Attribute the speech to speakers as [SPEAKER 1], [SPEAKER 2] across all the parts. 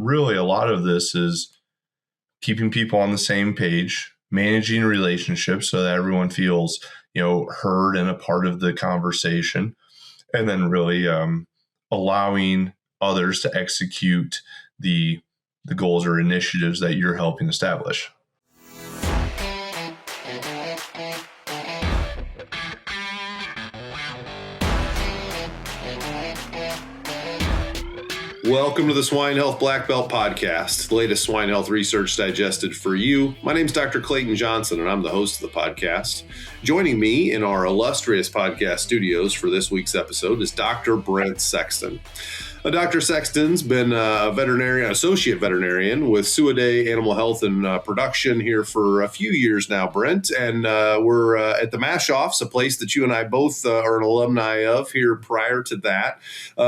[SPEAKER 1] really a lot of this is keeping people on the same page, managing relationships so that everyone feels, heard and a part of the conversation, and then really allowing others to execute the goals or initiatives that you're helping establish.
[SPEAKER 2] Welcome to the Swine Health Blackbelt Podcast, the latest swine health research digested for you. My name is Dr. Clayton Johnson, and I'm the host of the podcast. Joining me in our illustrious podcast studios for this week's episode is Dr. Brent Sexton. Dr. Sexton's been a veterinarian, associate veterinarian with Suidae Health Production here for a few years now, Brent. And we're at the Mash Offs, a place that you and I both are an alumni of here prior to that.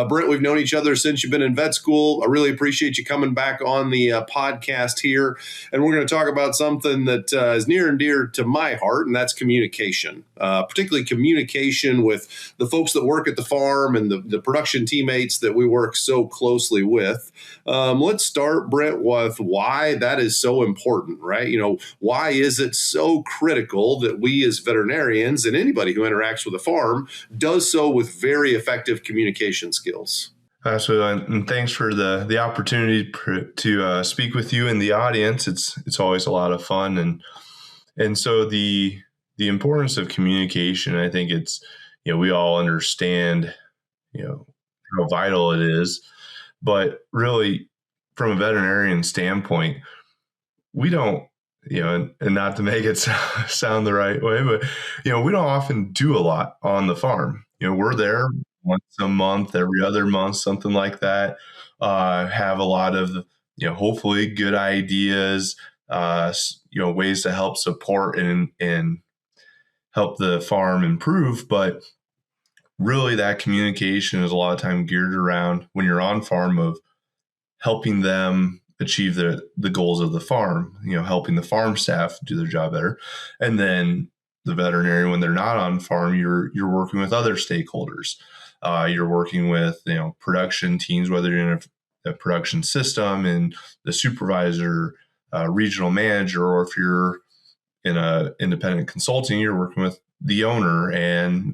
[SPEAKER 2] Brent, we've known each other since you've been in vet school. I really appreciate you coming back on the podcast here. And we're going to talk about something that is near and dear to my heart, and that's communication, particularly communication with the folks that work at the farm and the production teammates that we work so closely with. Let's start, Brent, with why that is so important, right? Why is it so critical that we as veterinarians and anybody who interacts with a farm does so with very effective communication skills?
[SPEAKER 1] Absolutely, and thanks for the opportunity to speak with you and the audience. It's always a lot of fun, and so the importance of communication. I think it's we all understand how vital it is, but really from a veterinarian standpoint, we don't, and not to make it sound the right way, but, we don't often do a lot on the farm. We're there once a month, every other month, something like that, have a lot of, hopefully good ideas, ways to help support and help the farm improve. But really, that communication is a lot of time geared around when you're on farm of helping them achieve the goals of the farm, helping the farm staff do their job better. And then the veterinarian, when they're not on farm, you're working with other stakeholders. You're working with, production teams, whether you're in a production system and the supervisor, regional manager, or if you're in a independent consulting, you're working with the owner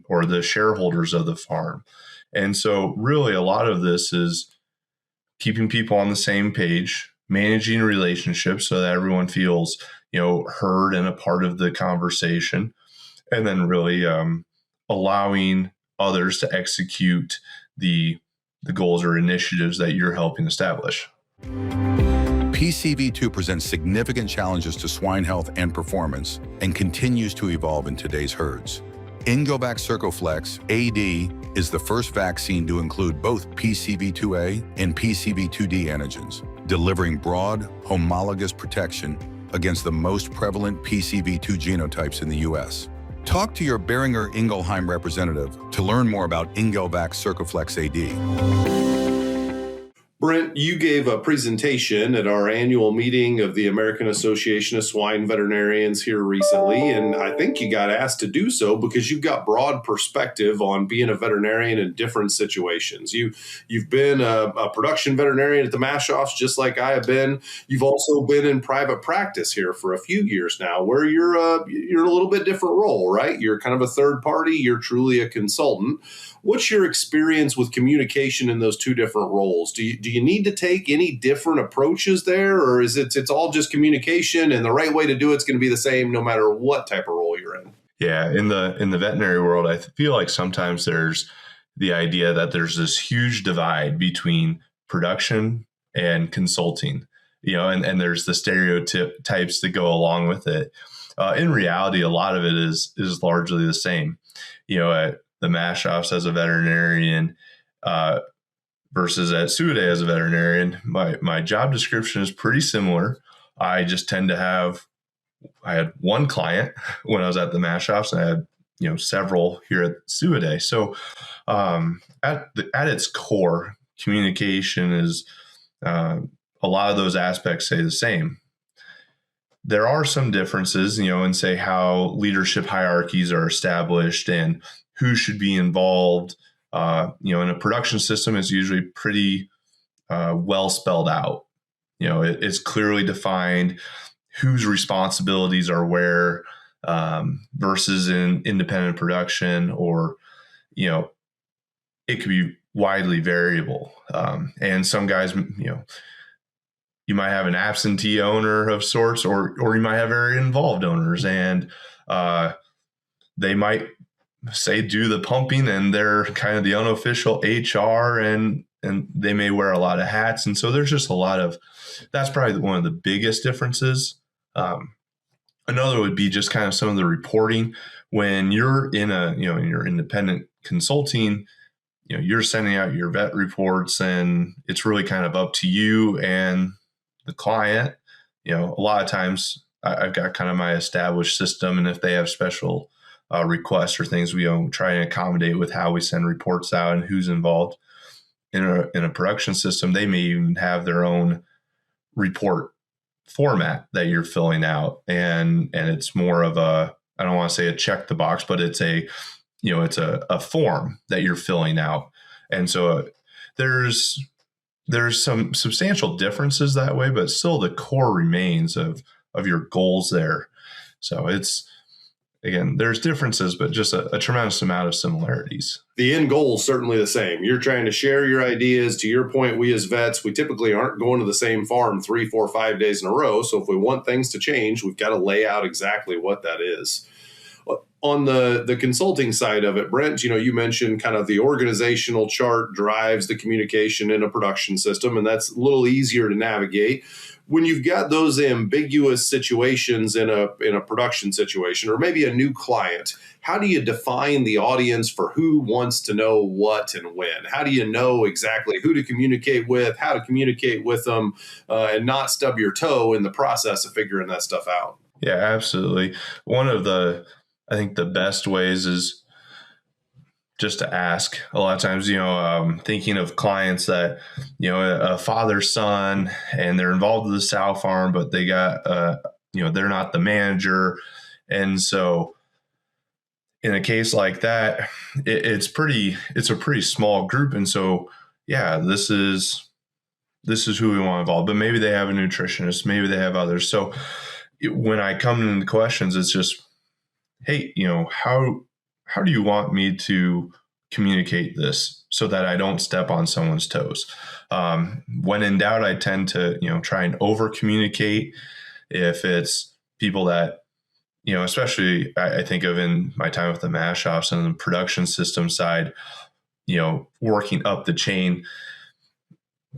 [SPEAKER 1] or the shareholders of the farm. And so really a lot of this is keeping people on the same page, managing relationships so that everyone feels, heard and a part of the conversation, and then really allowing others to execute the goals or initiatives that you're helping establish.
[SPEAKER 3] PCV2 presents significant challenges to swine health and performance and continues to evolve in today's herds. Ingovac Circoflex AD is the first vaccine to include both PCV2A and PCV2D antigens, delivering broad, homologous protection against the most prevalent PCV2 genotypes in the U.S. Talk to your Beringer Ingelheim representative to learn more about Ingovac Circoflex AD.
[SPEAKER 2] Brent, you gave a presentation at our annual meeting of the American Association of Swine Veterinarians here recently, and I think you got asked to do so because you've got broad perspective on being a veterinarian in different situations. You've been a production veterinarian at the Mash Offs, just like I have been. You've also been in private practice here for a few years now, where you're in a little bit different role, right? You're kind of a third party. You're truly a consultant. What's your experience with communication in those two different roles? Do you need to take any different approaches there, or is it's all just communication and the right way to do it's going to be the same no matter what type of role you're in?
[SPEAKER 1] Yeah, in the veterinary world, I feel like sometimes there's the idea that there's this huge divide between production and consulting, and there's the stereotypes that go along with it. In reality, a lot of it is largely the same. At the Mash Offs as a veterinarian versus at Suidae as a veterinarian, my job description is pretty similar. I just tend to I had one client when I was at the Mash Offs, and I had several here at Suidae. So at its core, communication is a lot of those aspects stay the same. There are some differences, in say how leadership hierarchies are established and who should be involved. In a production system is usually pretty well spelled out. it's clearly defined whose responsibilities are where, versus in independent production, or, it could be widely variable. And some guys, you might have an absentee owner of sorts, or you might have very involved owners, and they might say do the pumping, and they're kind of the unofficial HR, and they may wear a lot of hats. And so there's just that's probably one of the biggest differences. Another would be just kind of some of the reporting. When you're in in your independent consulting, you're sending out your vet reports, and it's really kind of up to you and the client. A lot of times I've got kind of my established system, and if they have special requests or things, we try and accommodate with how we send reports out and who's involved. In a production system, they may even have their own report format that you're filling out, and it's more of I don't want to say a check the box, but it's it's a form that you're filling out. And so there's some substantial differences that way, but still the core remains of your goals there. So again, there's differences, but just a tremendous amount of similarities.
[SPEAKER 2] The end goal is certainly the same. You're trying to share your ideas. To your point, we as vets, we typically aren't going to the same farm 3, 4, 5 days in a row. So if we want things to change, we've got to lay out exactly what that is. On the consulting side of it, Brent, you mentioned kind of the organizational chart drives the communication in a production system, and that's a little easier to navigate. When you've got those ambiguous situations in a production situation, or maybe a new client, how do you define the audience for who wants to know what and when? How do you know exactly who to communicate with, how to communicate with them, and not stub your toe in the process of figuring that stuff out?
[SPEAKER 1] Yeah, absolutely. I think the best ways is just to ask. A lot of times, thinking of clients that, a father, son, and they're involved with the sow farm, but they got, they're not the manager. And so in a case like that, it's a pretty small group. And so, yeah, this is who we want involved, but maybe they have a nutritionist, maybe they have others. So when I come into the questions, it's just, hey, how do you want me to communicate this so that I don't step on someone's toes? When in doubt, I tend to, try and over communicate. If it's people that, especially I think of in my time with the mash shops and the production system side, working up the chain,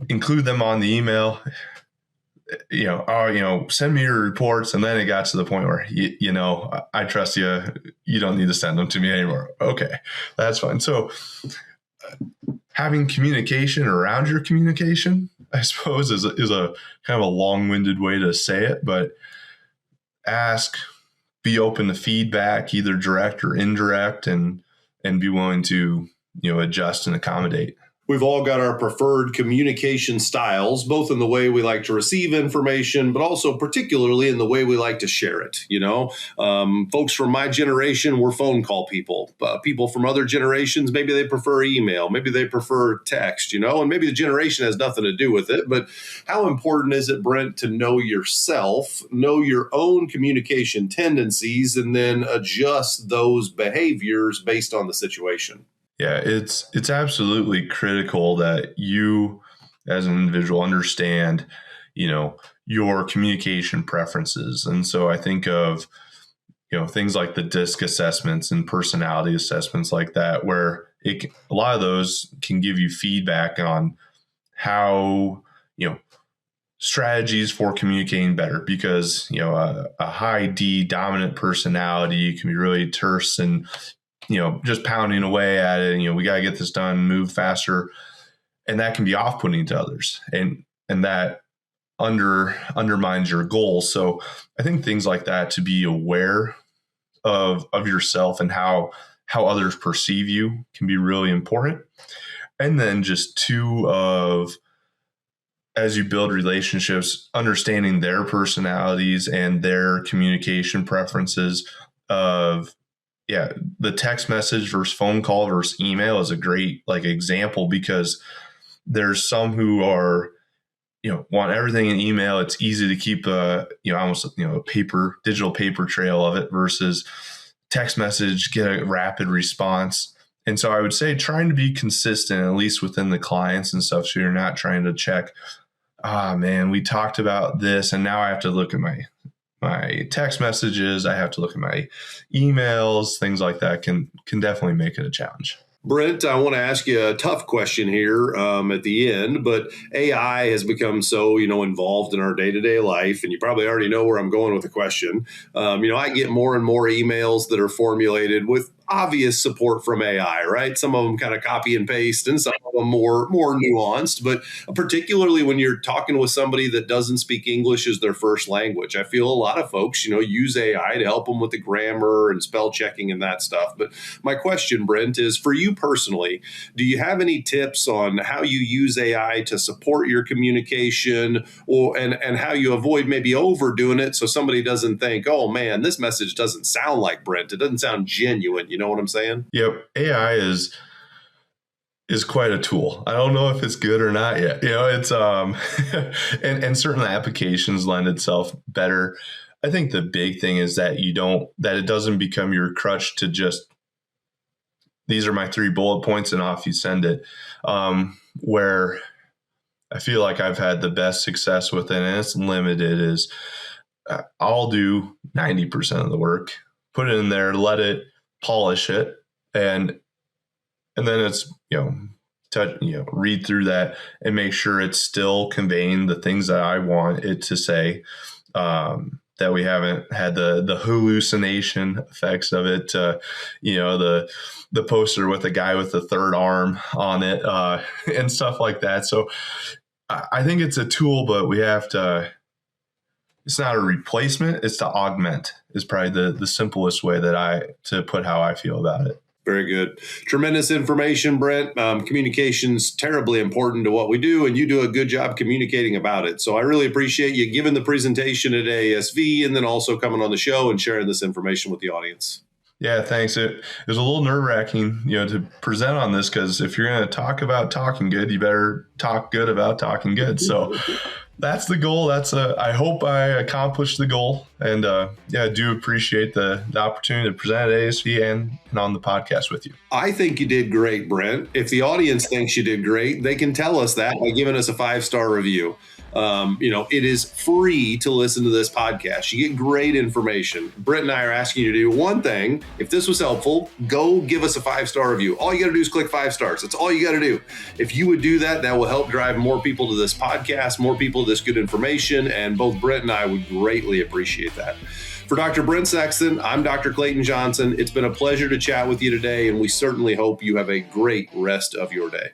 [SPEAKER 1] include them on the email. Send me your reports. And then it got to the point where, I trust you. You don't need to send them to me anymore. Okay, that's fine. So having communication around your communication, I suppose, is a kind of a long-winded way to say it, but ask, be open to feedback, either direct or indirect, and be willing to, adjust and accommodate.
[SPEAKER 2] We've all got our preferred communication styles, both in the way we like to receive information, but also particularly in the way we like to share it. Folks from my generation were phone call people. People from other generations, maybe they prefer email, maybe they prefer text, and maybe the generation has nothing to do with it. But how important is it, Brent, to know yourself, know your own communication tendencies, and then adjust those behaviors based on the situation?
[SPEAKER 1] Yeah, it's absolutely critical that you as an individual understand, your communication preferences. And so I think of, things like the DISC assessments and personality assessments like that, where a lot of those can give you feedback on how, strategies for communicating better, because, a high D dominant personality can be really terse and, just pounding away at it. We got to get this done, move faster. And that can be off-putting to others. And that undermines your goals. So I think things like that, to be aware of yourself and how others perceive you, can be really important. And then just as you build relationships, understanding their personalities and their communication preferences of, the text message versus phone call versus email is a great example, because there's some who are want everything in email. It's easy to keep almost a digital paper trail of it versus text message, get a rapid response. And so I would say trying to be consistent, at least within the clients and stuff. So you're not trying to check, man, we talked about this and now I have to look at my text messages. I have to look at my emails, things like that can definitely make it a challenge.
[SPEAKER 2] Brent, I want to ask you a tough question here at the end, but AI has become so, involved in our day-to-day life, and you probably already know where I'm going with the question. I get more and more emails that are formulated with obvious support from AI, right? Some of them kind of copy and paste and some of them more nuanced, but particularly when you're talking with somebody that doesn't speak English as their first language, I feel a lot of folks, use AI to help them with the grammar and spell checking and that stuff. But my question, Brent, is for you personally, do you have any tips on how you use AI to support your communication and how you avoid maybe overdoing it so somebody doesn't think, oh man, this message doesn't sound like Brent. It doesn't sound genuine. You know what I'm saying?
[SPEAKER 1] Yep. AI is quite a tool. I don't know if it's good or not yet. It's and certain applications lend itself better. I think the big thing is that it doesn't become your crutch to just, these are my 3 bullet points and off you send it. Where I feel like I've had the best success with it, and it's limited, is I'll do 90% of the work, put it in there, let it polish it, and then it's read through that and make sure it's still conveying the things that I want it to say, that we haven't had the hallucination effects of it, the poster with a guy with the third arm on it, and stuff like that. So I think it's a tool, but we have to, it's not a replacement, it's to augment is probably the simplest way to put how I feel about it.
[SPEAKER 2] Very good. Tremendous information, Brent. Communication's terribly important to what we do, and you do a good job communicating about it. So I really appreciate you giving the presentation at ASV and then also coming on the show and sharing this information with the audience.
[SPEAKER 1] Yeah, thanks. It was a little nerve-wracking, to present on this, because if you're going to talk about talking good, you better talk good about talking good. So that's the goal. I hope I accomplished the goal. And I do appreciate the opportunity to present at ASV and on the podcast with you.
[SPEAKER 2] I think you did great, Brent. If the audience thinks you did great, they can tell us that by giving us a 5-star review. It is free to listen to this podcast. You get great information. Brent and I are asking you to do one thing. If this was helpful, go give us a 5-star review. All you got to do is click 5 stars. That's all you got to do. If you would do that, that will help drive more people to this podcast, more people to this good information, and both Brent and I would greatly appreciate that. For Dr. Brent Sexton, I'm Dr. Clayton Johnson. It's been a pleasure to chat with you today, and we certainly hope you have a great rest of your day.